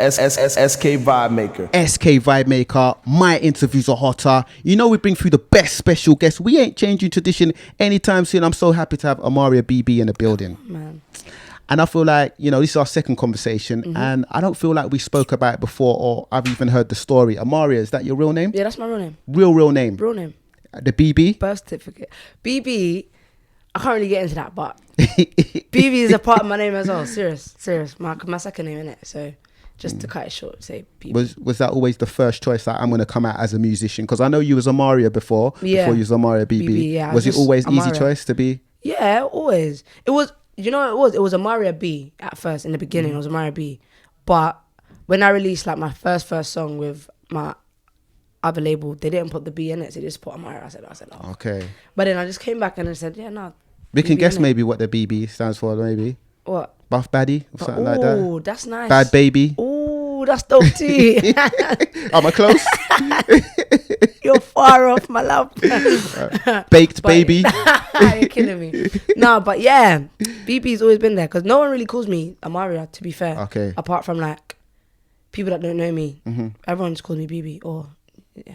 SK Vibemaker. SK Vibemaker. My interviews are hotter. You know we bring through the best special guests. We ain't changing tradition anytime soon. I'm so happy to have AMARIA BB in the building. Man. And I feel like, you know, this is our second conversation and I don't feel like we spoke about it before or I've even heard the story. AMARIA, is that your real name? Yeah, that's my real name. Real name? Real name. The BB? Birth certificate. BB, I can't really get into that, but BB is a part of my name as well. Serious. My second name, innit? So just to cut it short, say BB. Was that always the first choice that I'm going to come out as a musician? Because I know you was AMARIA before you was AMARIA BB. Yeah, was it always AMARIA. easy choice to be? Yeah, always. It was, you know what it was? It was AMARIA B at first. In the beginning, it was AMARIA B. But when I released like my first song with my other label, they didn't put the B in it, so they just put AMARIA. I said, oh. Okay. But then I just came back and I said, yeah, no. We can BB guess innit? maybe what the BB stands for, maybe. What? Buff Baddie or something like that. Oh, that's nice. Bad Baby. Oh, that's dope too. Am I close? You're far off, my love. Baked Baby. You're killing me. No, but yeah, BB's always been there because no one really calls me AMARIA, to be fair. Okay. Apart from like people that don't know me. Everyone just calls me BB or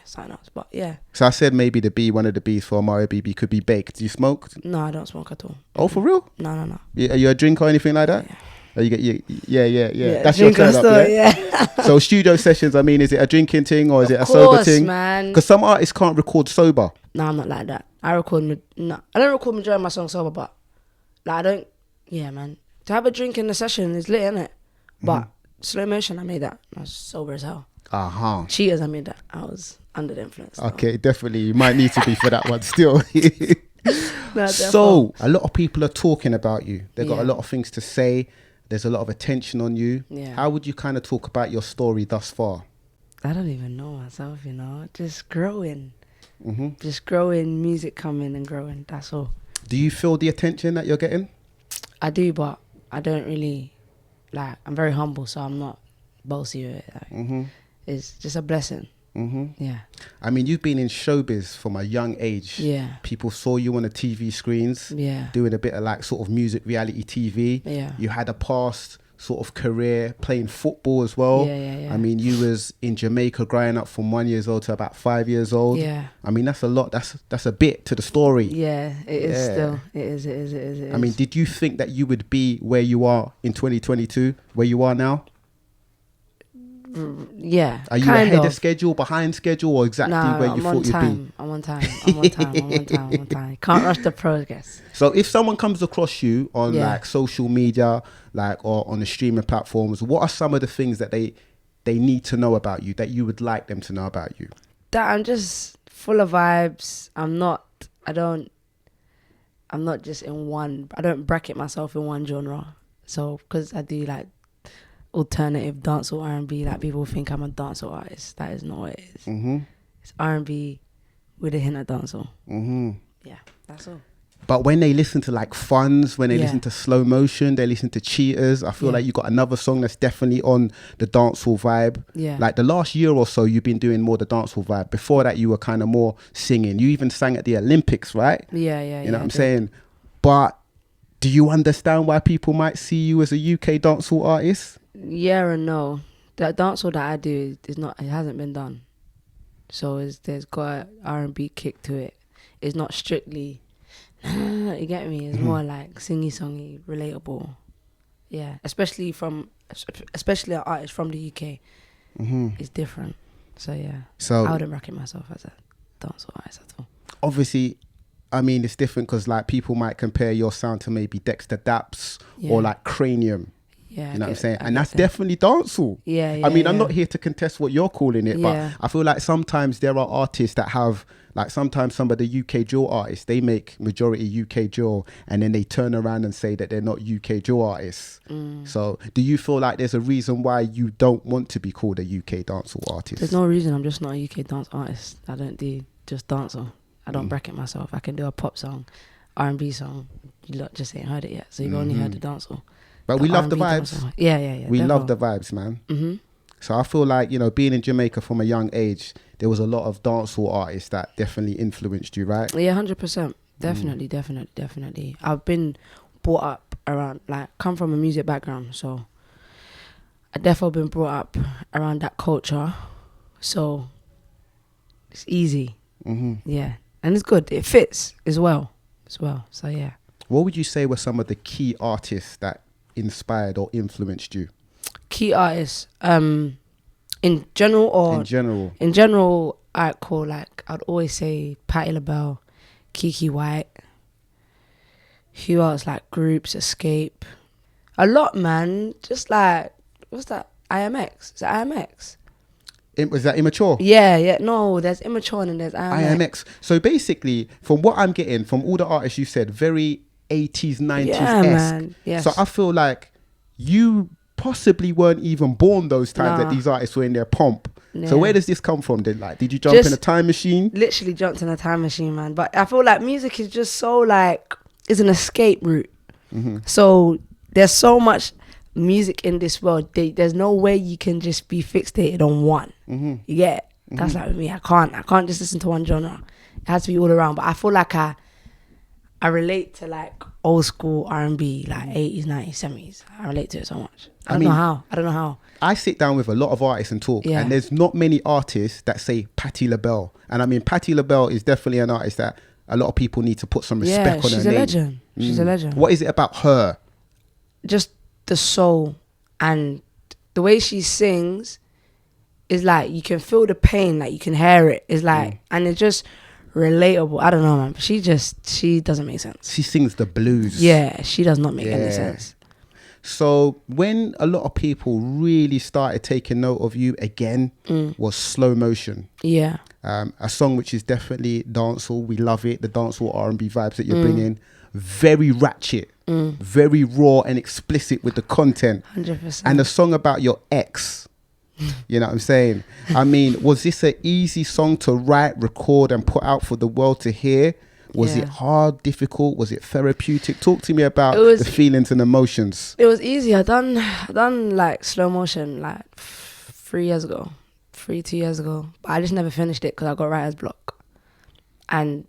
something else. But yeah. So I said maybe the B, one of the B's for AMARIA BB could be baked. Do you smoke? No, I don't smoke at all. Oh, for real? No. Are you a drinker or anything like that? Yeah. Oh, you get Yeah, That's your drinker turn up, still, yeah? So studio sessions, I mean, is it a drinking thing or is it a Of sober course, thing? man. Because some artists can't record sober. No, I'm not like that. I don't record majority of my songs sober, but like I don't. Yeah, man. To have a drink in the session is lit, innit? But Slow Motion, I made that. I was sober as hell. Cheaters, I made that. I was under the influence. Okay, definitely. You might need to be for that one still. No, So a lot of people are talking about you. They've got a lot of things to say. There's a lot of attention on you. Yeah. How would you kind of talk about your story thus far? I don't even know myself, you know. Just growing. Just growing, music coming and growing. That's all. Do you feel the attention that you're getting? I do, but I don't really, like, I'm very humble, so I'm not bossy with it. Like, it's just a blessing. Yeah. I mean, you've been in showbiz from a young age. Yeah. People saw you on the TV screens. Yeah. Doing a bit of like sort of music reality TV. Yeah. You had a past sort of career playing football as well. Yeah. I mean, you was in Jamaica growing up from 1 year old to about 5 years old. Yeah. I mean, that's a lot. That's a bit to the story. Yeah, it is still. It is. I mean, did you think that you would be where you are in 2022, where you are now? Yeah. Are you ahead of schedule, behind schedule, or exactly where you thought you'd be? I'm on time. Can't rush the progress. So if someone comes across you on like social media, like or on the streaming platforms, what are some of the things that they need to know about you that you would like them to know about you? That I'm just full of vibes. I'm not just in one. I don't bracket myself in one genre. So because I do like alternative dancehall R&B, like people think I'm a dancehall artist. That is not what it is. It's R&B with a hint of dancehall. Yeah, that's all. But when they listen to like Funds, when they listen to Slow Motion, they listen to Cheaters, I feel like you got another song that's definitely on the dancehall vibe. Yeah. Like the last year or so, you've been doing more the dancehall vibe. Before that, you were kind of more singing. You even sang at the Olympics, right? Yeah. You know what I'm saying? But do you understand why people might see you as a UK dancehall artist? Yeah and no. The dancehall that I do is not. It hasn't been done. So there's got an R&B kick to it. It's not strictly. You get me? It's more like singy-songy, relatable. Yeah, especially an artist from the UK. It's different. So yeah. So I wouldn't bracket myself as a dancehall artist at all. Obviously, I mean it's different because like people might compare your sound to maybe Dexter Daps or like Cranium. Yeah, you know what I'm saying? And that's definitely dancehall. Yeah. I mean, I'm not here to contest what you're calling it, but Yeah. I feel like sometimes there are artists that have, like sometimes some of the UK drill artists, they make majority UK drill and then they turn around and say that they're not UK drill artists. So do you feel like there's a reason why you don't want to be called a UK dancehall artist? There's no reason. I'm just not a UK dance artist. I don't do just dancehall. I don't bracket myself. I can do a pop song, R&B song. You lot just ain't heard it yet, so you've only heard the dancehall. But we love the vibes. Yeah. We love the vibes, man. So I feel like, you know, being in Jamaica from a young age, there was a lot of dancehall artists that definitely influenced you, right? Yeah, 100%. Definitely. I've been brought up around, like, come from a music background, so I definitely been brought up around that culture, so it's easy. Yeah, and it's good. It fits as well. So yeah. What would you say were some of the key artists that inspired or influenced you? Key artists, in general or In general. In general, I call like I'd always say Patti LaBelle, Kiki White. Who else? Like groups, Escape, a lot, man. Just like what's that? IMX. Is that IMX? Was that Immature? Yeah. No, there's Immature and then there's IMX. IMX. So basically, from what I'm getting, from all the artists you said, very 80s, 90s-esque. Yeah, man. Yes. So I feel like you possibly weren't even born those times that these artists were in their pomp. Yeah. So where does this come from then? Like, did you jump in a time machine? Literally jumped in a time machine, man. But I feel like music is just so like, it's an escape route. So there's so much music in this world. There's no way you can just be fixated on one. You get it? That's like with me. I can't just listen to one genre. It has to be all around. But I feel like I relate to like old school R&B, like 80s, 90s, 70s. I relate to it so much. I don't know how. I sit down with a lot of artists and talk, and there's not many artists that say Patti LaBelle. And I mean, Patti LaBelle is definitely an artist that a lot of people need to put some respect on her name. She's a legend. She's a legend. What is it about her? Just the soul and the way she sings is like, you can feel the pain, like you can hear it. It's like, and it's just relatable. I don't know, man. She doesn't make sense. She sings the blues. Yeah, she does not make any sense. So when a lot of people really started taking note of you again was Slow Motion. Yeah. A song which is definitely dancehall. We love it. The dancehall R&B vibes that you're bringing. Very ratchet. Very raw and explicit with the content. 100%. And a song about your ex. You know what I'm saying? I mean, was this an easy song to write, record and put out for the world to hear? Was it hard, difficult? Was it therapeutic? Talk to me about the feelings and emotions. It was easy. I done like Slow Motion like 2 years ago. But I just never finished it because I got writer's block. And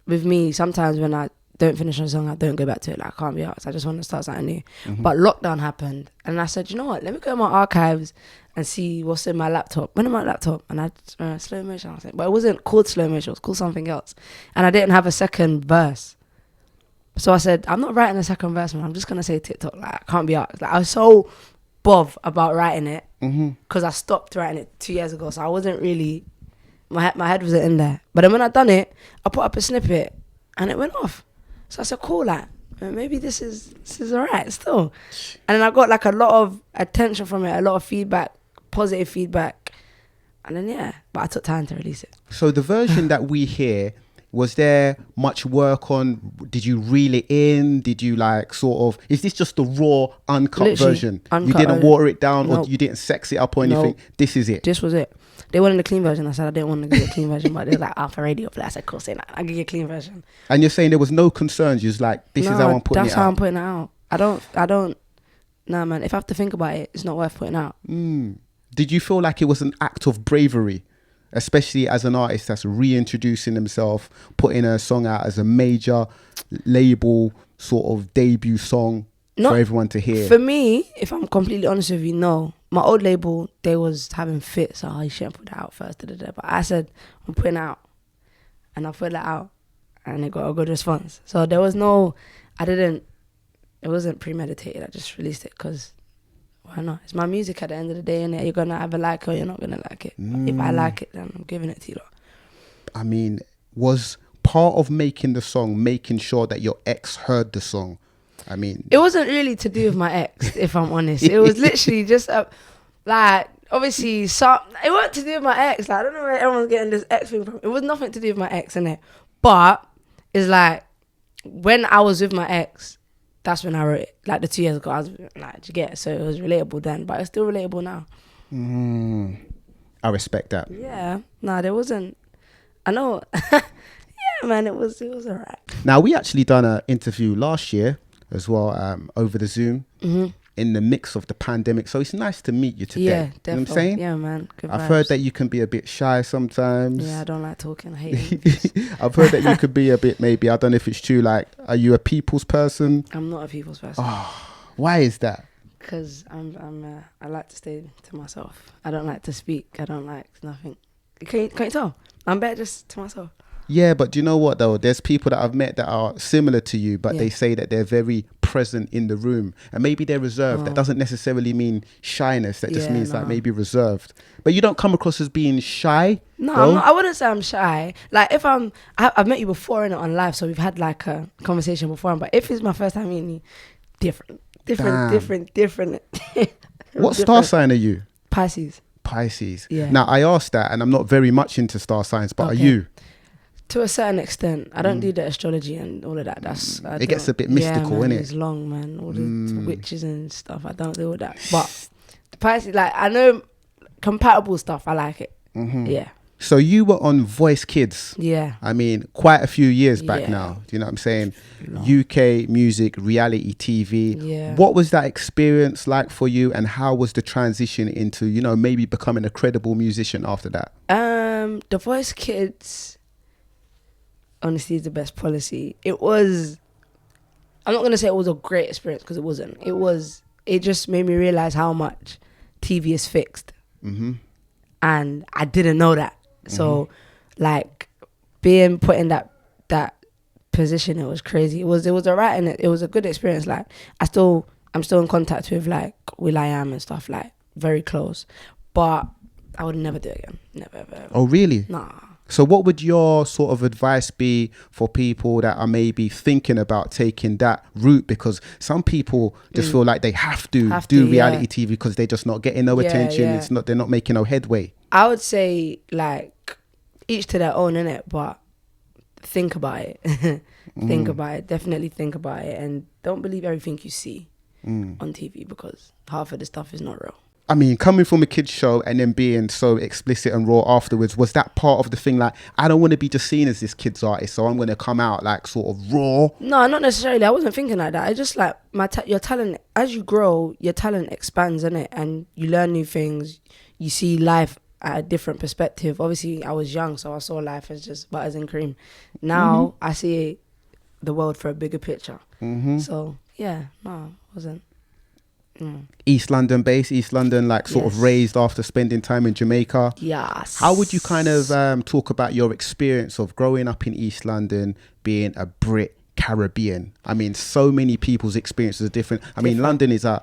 with me, sometimes when I don't finish a song, I don't go back to it. Like, I can't be arsed. I just want to start something new. But lockdown happened, and I said, you know what? Let me go in my archives and see what's in my laptop. Went in my laptop, and I Slow Motion. I was like, but it wasn't called Slow Motion. It was called something else, and I didn't have a second verse. So I said, I'm not writing a second verse, man. I'm just gonna say TikTok. Like, I can't be arsed. Like, I was so bov about writing it because I stopped writing it 2 years ago, so I wasn't really. My head wasn't in there. But then when I done it, I put up a snippet, and it went off. So I said, cool, like, maybe this is alright still. And then I got like a lot of attention from it, a lot of feedback, positive feedback. And then, but I took time to release it. So the version that we hear, was there much work on, did you reel it in? Did you like sort of, is this just the raw, uncut version? You didn't water it down or you didn't sex it up or anything? This is it? This was it. They wanted a clean version. I said I didn't want to give a clean version, but they were like, for radio play. I said, cool, say that. I'll give you a clean version. And you're saying there was no concerns? You was like, this is how I'm putting it out? That's how I'm putting it out. I don't, nah, man. If I have to think about it, it's not worth putting out. Did you feel like it was an act of bravery? Especially as an artist that's reintroducing himself, putting a song out as a major label sort of debut song for everyone to hear? For me, if I'm completely honest with you, no. My old label, they was having fits. Oh, you shouldn't put that out first. But I said, I'm putting it out. And I put that out. And it got a good response. So there was it wasn't premeditated. I just released it because why not? It's my music at the end of the day, and you're going to either like it or you're not going to like it. If I like it, then I'm giving it to you. I mean, was part of making the song making sure that your ex heard the song? I mean, it wasn't really to do with my ex, if I'm honest. It was literally just like, obviously, it wasn't to do with my ex. Like, I don't know where everyone's getting this ex thing from. It was nothing to do with my ex, innit? But it's like, when I was with my ex, that's when I wrote it. Like, the 2 years ago, I was like, did you get it? So it was relatable then, but it's still relatable now. I respect that. Yeah. Nah, there wasn't. I know. Yeah, man, it was alright. Now, we actually done an interview last year as well, over the Zoom, in the mix of the pandemic. So it's nice to meet you today. Yeah, definitely. You know what I'm saying? Yeah, man. Good I've vibes. heard that you can be a bit shy sometimes. Yeah, I don't like talking. I hate it. I've heard that you could be a bit, maybe, I don't know if it's true, like, are you a people's person? I'm not a people's person. Why is that? Because I like to stay to myself. I don't like to speak. I don't like nothing. Can't you tell? I'm better just to myself. Yeah, but do you know what though? There's people that I've met that are similar to you, but Yeah. they say that they're very present in the room, and maybe they're reserved. That doesn't necessarily mean shyness. That just means like maybe reserved. But you don't come across as being shy. No, though. I'm not, I wouldn't say I'm shy. Like if I've met you before in it on live, so we've had like a conversation before. But if it's my first time meeting you, different. What star sign are you? Pisces. Pisces. Yeah. Now I asked that, and I'm not very much into star signs, but are Okay. you? To a certain extent, I don't do the astrology and all of that. It gets a bit mystical, man, innit? It's long, man. All the witches and stuff. I don't do all that. But the Pisces, like I know compatible stuff. I like it. Yeah. So you were on Voice Kids. Yeah. I mean, quite a few years back Yeah. now. Do you know what I'm saying? UK music, reality TV. Yeah. What was that experience like for you, and how was the transition into, you know, maybe becoming a credible musician after that? The Voice Kids, honestly, is the best policy. It was. I'm not gonna say it was a great experience because it wasn't. It just made me realize how much TV is fixed, and I didn't know that. So, like, being put in that position, it was crazy. It was alright, and it was a good experience. Like, I'm still in contact with like will.i.am and stuff, like very close. But I would never do it again. Never ever. Oh, really? Nah. So what would your sort of advice be for people that are maybe thinking about taking that route? Because some people just feel like they have to do reality TV because they're just not getting no attention. Yeah. They're not making no headway. I would say like each to their own, innit? But think about it. Think about it. Definitely think about it, and don't believe everything you see on TV, because half of the stuff is not real. I mean, coming from a kid's show and then being so explicit and raw afterwards, was that part of the thing? Like, I don't want to be just seen as this kid's artist, so I'm going to come out like sort of raw. No, not necessarily. I wasn't thinking like that. It's just like your talent, as you grow, your talent expands, innit? And you learn new things. You see life at a different perspective. Obviously, I was young, so I saw life as just butters and cream. Now, I see the world for a bigger picture. So, yeah, no, it wasn't. East London based, East London, like sort of raised after spending time in Jamaica. Yes. How would you kind of talk about your experience of growing up in East London, being a Brit Caribbean? I mean, so many people's experiences are different. I mean, London is a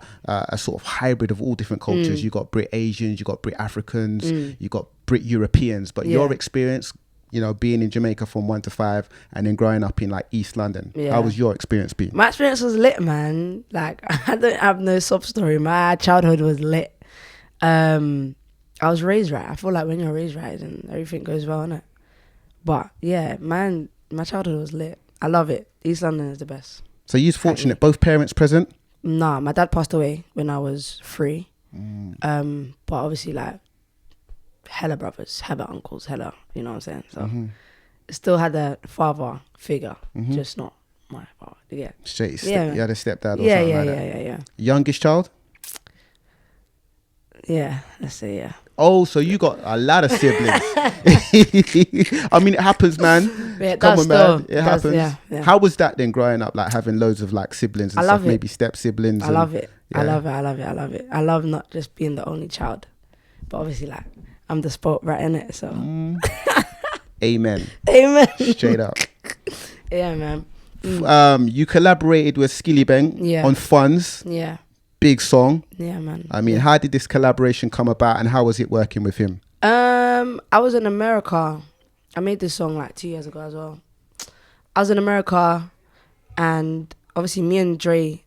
sort of hybrid of all different cultures. You got Brit Asians, you got Brit Africans, you got Brit Europeans. But your experience, you know, being in Jamaica from 1 to 5 and then growing up in like East London. How was your experience been? My experience was lit, man. Like, I don't have no sob story. My childhood was lit. I was raised right. I feel like when you're raised right, then everything goes well, innit? But yeah, man, my childhood was lit. I love it. East London is the best. So you're fortunate, both parents present? Nah, my dad passed away when I was 3. But obviously, like, hella brothers, hella uncles, hella, you know what I'm saying? So still had a father figure, just not my father. Yeah. Straight, you had a stepdad or Yeah, something yeah, like yeah, that. yeah. Youngest child? Yeah, let's say yeah. Oh, so you got a lot of siblings. I mean, it happens, man. Yeah, it Come does on, man. still. It happens. Yeah. How was that then growing up, like having loads of like siblings and I stuff, love it. maybe step siblings? I love it. Yeah. I love it. I love not just being the only child, but obviously, like, I'm the sport right in it. So, Amen. amen. Straight up. Yeah, man. You collaborated with Skillibeng on Funds. Yeah. Big song. Yeah, man. I mean, how did this collaboration come about, and how was it working with him? I was in America. I made this song like 2 years ago as well. I was in America, and obviously me and Dre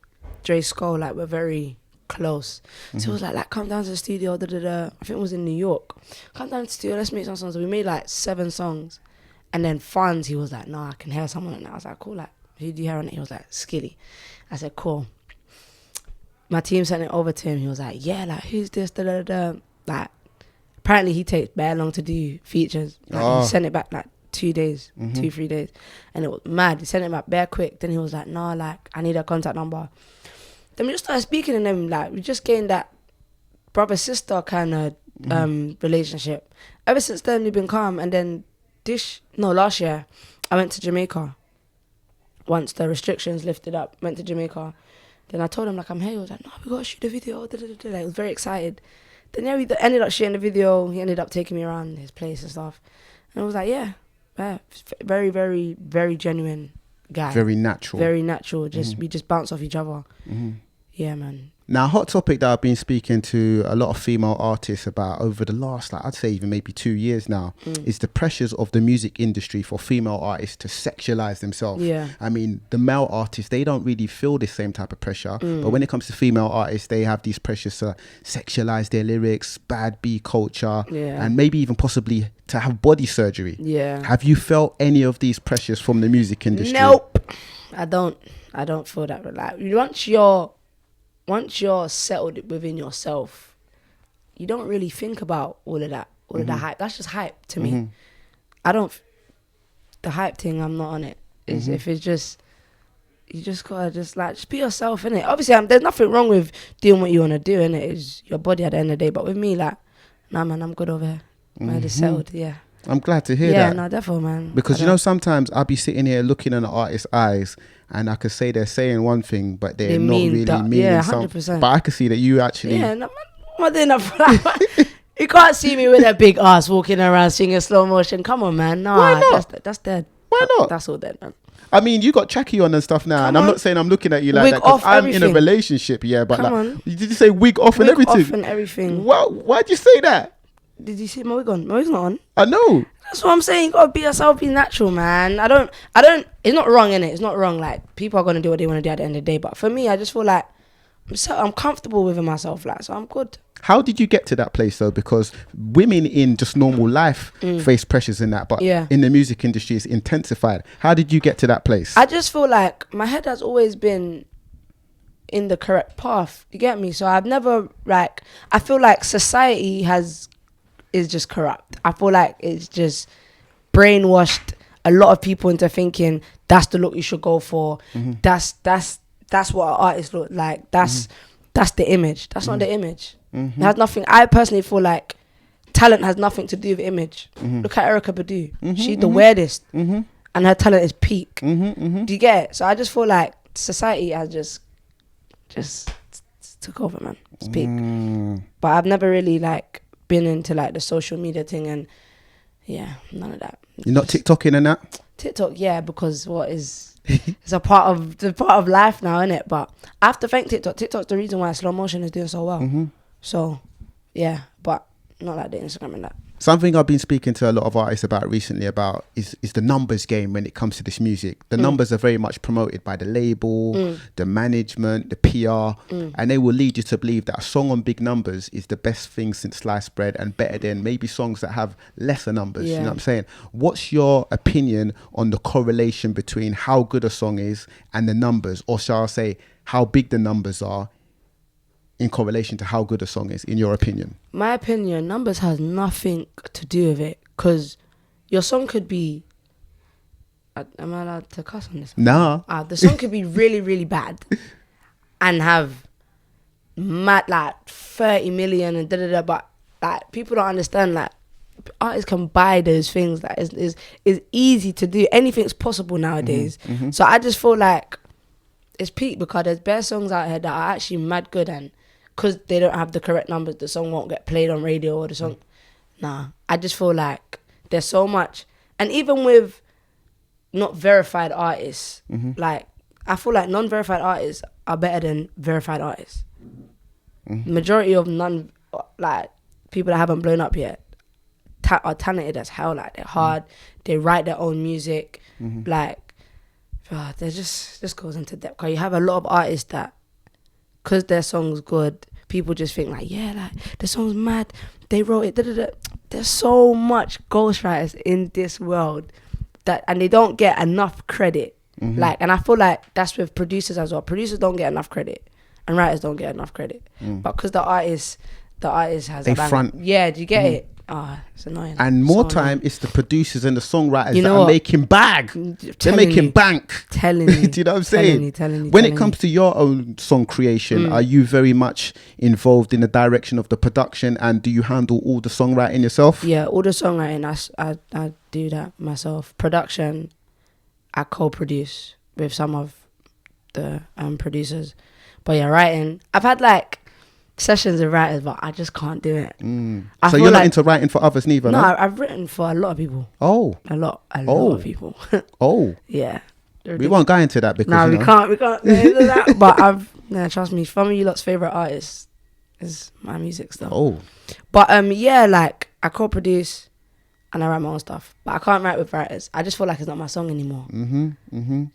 Skull, like, we're very close. So it was like come down to the studio, I think it was in New York. Come down to the studio, let's make some songs. So we made like 7 songs. And then Funds, he was like, no, I can hear someone on it. I was like, cool, like, who do you hear on it? He was like, Skilly. I said, cool. My team sent it over to him. He was like, yeah, like, who's this? Like, apparently he takes bare long to do features. Like, he sent it back like 2 days, 2-3 days. And it was mad. He sent it back bare quick. Then he was like, no, like, I need a contact number. Then we just started speaking to them. Like, we just gained that brother-sister kind of relationship. Ever since then, we've been calm. And then last year, I went to Jamaica. Once the restrictions lifted up, went to Jamaica. Then I told him like I'm here. He was like, no, we gotta shoot a video. Da, da, da, da. Like, he was very excited. Then yeah, we ended up shooting the video. He ended up taking me around his place and stuff. And I was like, yeah, very, very, very genuine guy. Very natural. Very natural. Just we just bounce off each other. Yeah, man. Now, a hot topic that I've been speaking to a lot of female artists about over the last, like, I'd say even maybe 2 years now, is the pressures of the music industry for female artists to sexualize themselves. Yeah. I mean, the male artists, they don't really feel the same type of pressure. But when it comes to female artists, they have these pressures to sexualize their lyrics, bad B culture, and maybe even possibly to have body surgery. Yeah. Have you felt any of these pressures from the music industry? Nope. I don't feel that. Like, once you're settled within yourself, you don't really think about all of that, all of that hype. That's just hype to me. The hype thing, I'm not on it. If it's just, you just gotta just be yourself, innit? Obviously, there's nothing wrong with doing what you wanna do, innit? It's your body at the end of the day. But with me, like, nah, man, I'm good over here. Man, it's settled, yeah. I'm glad to hear that. Yeah, no, definitely, man. Because, you know, sometimes I'll be sitting here looking in an artist's eyes and I could say they're saying one thing, but they're not really meaning something. 100%. But I could see that you actually... Yeah, no, man, I'm not doing that for that. You can't see me with a big ass walking around singing slow motion. Come on, man. Nah, why not? That's dead. Why not? That's all dead, man. I mean, you got Chucky on and stuff now, Come and I'm on. not saying I'm looking at you like Wig that because off I'm everything. in a relationship, yeah, but Come like, on. did you say wig off and Wig everything? off and everything. Well, why'd you say that? Did you see my wig on? My wig's not on. I know. That's what I'm saying. You gotta be yourself, be natural, man. I don't. It's not wrong, innit? It's not wrong. Like, people are gonna do what they want to do at the end of the day. But for me, I just feel like I'm comfortable within myself, like, so I'm good. How did you get to that place though? Because women in just normal life face pressures in that, but in the music industry, it's intensified. How did you get to that place? I just feel like my head has always been in the correct path. You get me? So I've never, like, I feel like society is just corrupt. I feel like it's just brainwashed a lot of people into thinking that's the look you should go for. That's what an artist look like. That's the image. That's not the image. It has nothing. I personally feel like talent has nothing to do with image. Look at Erykah Badu. She's the weirdest, and her talent is peak. Do you get it? So I just feel like society has just took over, man. It's peak. But I've never really like been into like the social media thing, and yeah, none of that. You're not TikToking and that? TikTok, yeah, because it's a part of life now, isn't it? But I have to thank TikTok. TikTok's the reason why slow motion is doing so well. So yeah, but not like the Instagram and that. Something I've been speaking to a lot of artists about recently about is the numbers game when it comes to this music. The numbers are very much promoted by the label, the management, the PR, and they will lead you to believe that a song on big numbers is the best thing since sliced bread and better than maybe songs that have lesser numbers. You know what I'm saying? What's your opinion on the correlation between how good a song is and the numbers, or shall I say how big the numbers are in correlation to how good a song is, in your opinion? My opinion, numbers has nothing to do with it, because your song could be... Am I allowed to cuss on this? Nah. The song could be really, really bad and have mad, like, 30 million and da-da-da, but like, people don't understand, like, artists can buy those things. Like, it's easy to do. Anything's possible nowadays. So I just feel like it's peak because there's bare songs out here that are actually mad good, and because they don't have the correct numbers, the song won't get played on radio, or the song... Nah, I just feel like there's so much. And even with not verified artists, like, I feel like non-verified artists are better than verified artists. Majority of like, people that haven't blown up yet are talented as hell. Like, they're hard, they write their own music, like, they just goes into depth. Because you have a lot of artists that, because their song's good, people just think like, yeah, like, the song's mad, they wrote it, da-da-da. There's so much ghostwriters in this world and they don't get enough credit. Like, and I feel like that's with producers as well. Producers don't get enough credit and writers don't get enough credit. But because the artist has they a bang. front. Yeah, do you get it? It's annoying. And more time, it's the producers and the songwriters You know that are what? making bag. They're making bank. Telling you. Do you know what I'm saying? Telling you. When it comes to your own song creation, are you very much involved in the direction of the production, and do you handle all the songwriting yourself? Yeah, all the songwriting, I do that myself. Production, I co-produce with some of the producers. But yeah, writing. I've had like sessions with writers, but I just can't do it. So you're not into writing for others neither, No, no? I've written for a lot of people. Oh. A lot of people. Oh. Yeah. We won't go into that because, No, we can't go into that. But trust me, some of you lot's favourite artists is my music stuff. Oh. But yeah, like I co-produce and I write my own stuff. But I can't write with writers. I just feel like it's not my song anymore. Do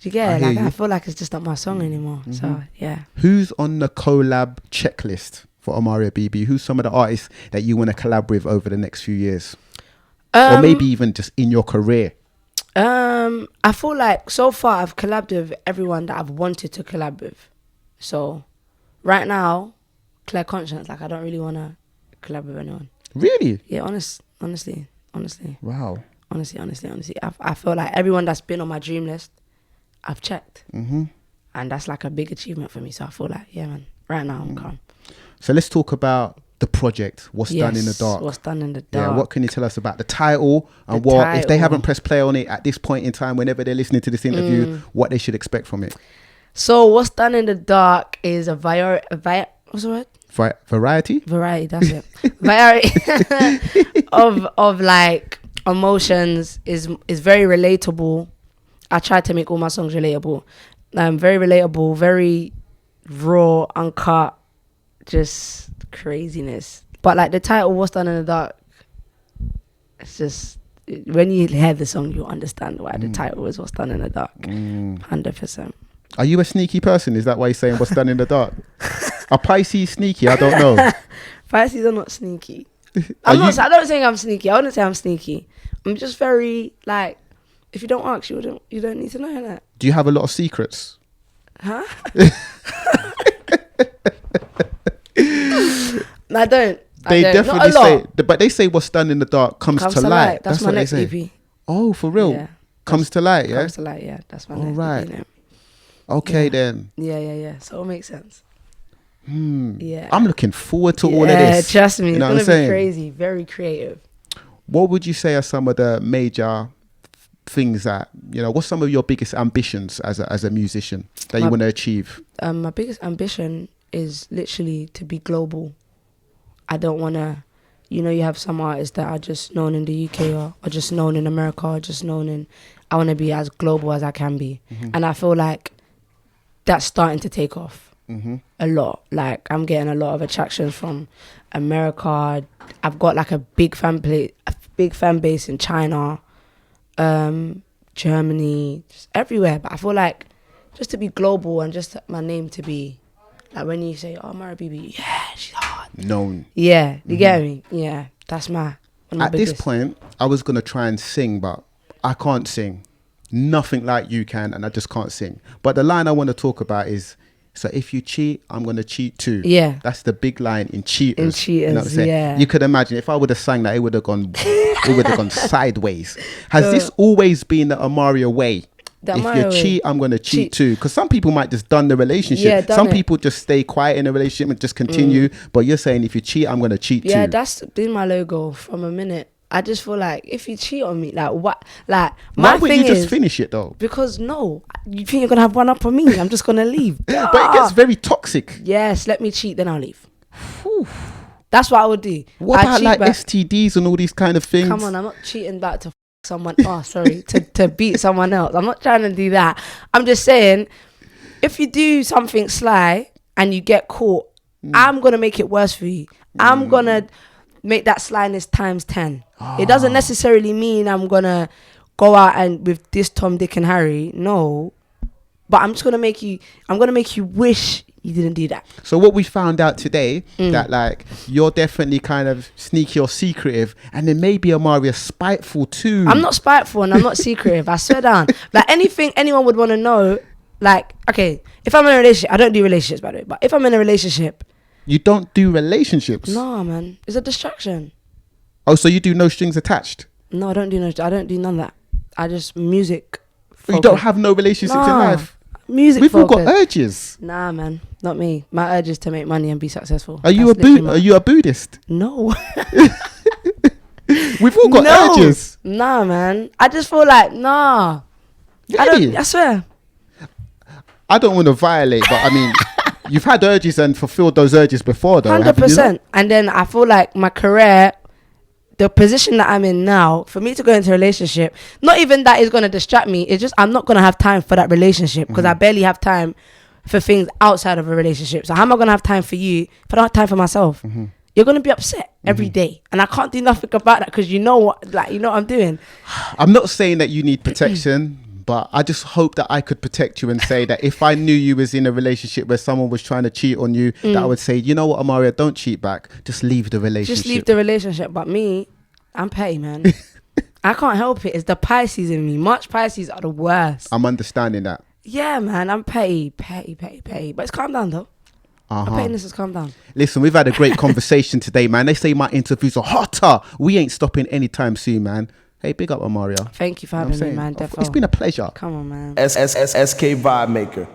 you get it? I feel like it's just not my song anymore. So yeah. Who's on the collab checklist for AMARIA BB? Who's some of the artists that you want to collab with over the next few years? Or maybe even just in your career? I feel like so far I've collabed with everyone that I've wanted to collab with. So right now, clear conscience, like I don't really want to collab with anyone. Really? Yeah, honestly. Wow. Honestly. I feel like everyone that's been on my dream list, I've checked. And that's like a big achievement for me. So I feel like, yeah, man, right now I'm calm. So let's talk about the project, What's Done in the Dark. What's Done in the Dark. Yeah, what can you tell us about the title and if they haven't pressed play on it at this point in time, whenever they're listening to this interview, what they should expect from it? So What's Done in the Dark is a what's the word? Variety? Variety, that's it. Variety of like emotions is very relatable. I try to make all my songs relatable. Very relatable, very raw, uncut, just craziness. But like the title, What's Done in the Dark, it's just, when you hear the song, you'll understand why the title is What's Done in the Dark. 100%. Are you a sneaky person? Is that why you're saying What's Done in the Dark? Are Pisces sneaky? I don't know. Pisces are not sneaky. I don't think I'm sneaky. I wouldn't say I'm sneaky. I'm just very, like, if you don't ask, you don't need to know that. Do you have a lot of secrets? Huh? I don't. They definitely say, but they say What's Done in the Dark comes to light. That's my what next they say. EP. Oh, for real? Yeah. Comes to light, yeah? Comes to light, yeah. That's my next right. EP. Okay, then. Yeah. So it makes sense. Yeah. I'm looking forward to all of this. Trust me. You know it's what I'm going to be saying? crazy. Very creative. What would you say are some of the major things that, what's some of your biggest ambitions as a musician that you want to achieve? My biggest ambition is literally to be global. I don't want to, you have some artists that are just known in the UK or just known in America or just known in, I want to be as global as I can be. And I feel like that's starting to take off a lot. Like I'm getting a lot of attractions from America. I've got like a big fan base in China, Germany, just everywhere. But I feel like just to be global and just my name to be, like when you say, oh, AMARIA BB, yeah, she's hard. Known. Yeah, you get me? Yeah, that's my At this point, I was going to try and sing, but I can't sing. Nothing like you can, and I just can't sing. But the line I want to talk about is, so if you cheat, I'm going to cheat too. Yeah. That's the big line in Cheaters. You know what I'm saying? Yeah. You could imagine if I would have sang that, it would have gone sideways. Has this always been the AMARIA way? If you cheat, I'm going to cheat too. Because some people might just done the relationship. Yeah, some people just stay quiet in a relationship and just continue. But you're saying if you cheat, I'm going to cheat too. Yeah, that's been my logo from a minute. I just feel like if you cheat on me, like what? Like my why would thing you just is, finish it though? Because no, you think you're gonna have one up on me? I'm just gonna leave. But it gets very toxic. Yes, let me cheat, then I'll leave. Whew. That's what I would do. What about like STDs and all these kind of things? Come on, I'm not cheating back to someone. Oh, sorry, to beat someone else. I'm not trying to do that. I'm just saying, if you do something sly and you get caught, I'm gonna make it worse for you. I'm gonna make that slyness times 10. It doesn't necessarily mean I'm gonna go out and with this Tom, Dick and Harry. No, but I'm just gonna make you. I'm gonna make you wish you didn't do that. So what we found out today, that like you're definitely kind of sneaky or secretive, and then maybe AMARIA spiteful too. I'm not spiteful and I'm not secretive. I swear down. Like anything anyone would want to know. Like, okay, if I'm in a relationship, I don't do relationships by the way. But if I'm in a relationship, you don't do relationships. No, man, it's a distraction. Oh, so you do no strings attached? No, I don't do none of that. I just music. You don't have no relationships in life? Music. We've all got urges. Nah, man, not me. My urge is to make money and be successful. Are you a Buddhist? No. We've all got urges. Nah, man. I just feel like Really? I swear. I don't want to violate, but I mean, You've had urges and fulfilled those urges before, though. 100%. And then I feel like my career, the position that I'm in now, for me to go into a relationship, not even that is going to distract me. It's just I'm not going to have time for that relationship because I barely have time for things outside of a relationship. So how am I going to have time for you if I don't have time for myself? You're going to be upset every day. And I can't do nothing about that because you know what I'm doing. I'm not saying that you need protection, but I just hope that I could protect you and say that if I knew you was in a relationship where someone was trying to cheat on you, that I would say, you know what, Amaria, don't cheat back. Just leave the relationship. Just leave the relationship. But me, I'm petty, man. I can't help it. It's the Pisces in me. March Pisces are the worst. I'm understanding that. Yeah, man, I'm petty. But it's calmed down, though. My pettiness has calmed down. Listen, we've had a great conversation today, man. They say my interviews are hotter. We ain't stopping anytime soon, man. Hey, big up, Amaria. Thank you for having me, man. It's been a pleasure. Come on, man. SK Vibemaker.